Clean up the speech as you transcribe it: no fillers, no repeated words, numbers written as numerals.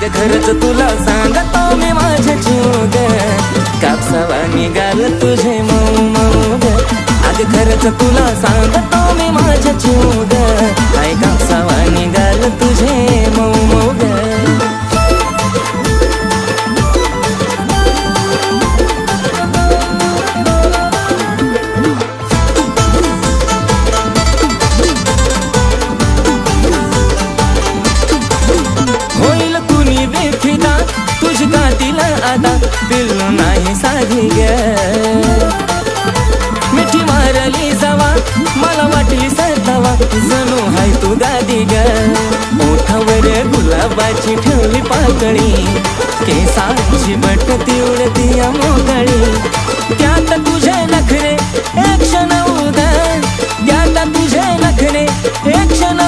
अग खरंच तुला सांगतो मी माझ्या जीव ग, कापसावा निघाल तुझे मऊ मऊ ग. अग खरंच तुला सांगतो मी माझ्या जीव ग, काय कापसावा निघाल तुझे मऊ मऊ ग. होईल कुणी बेफिदा तुझी कातीला आता, पिल्लू नाही साधी ग. मिठी मारली जावा मला वाटली सरतावा, जणू हाय तू गादी ग. ओठावर गुलाबाची ठेवली पाकळी, केसांची बटती उडती मोकळी. त्यात तुझे नखरे एक क्षण उदा, त्यात तुझे नखरे एक क्षण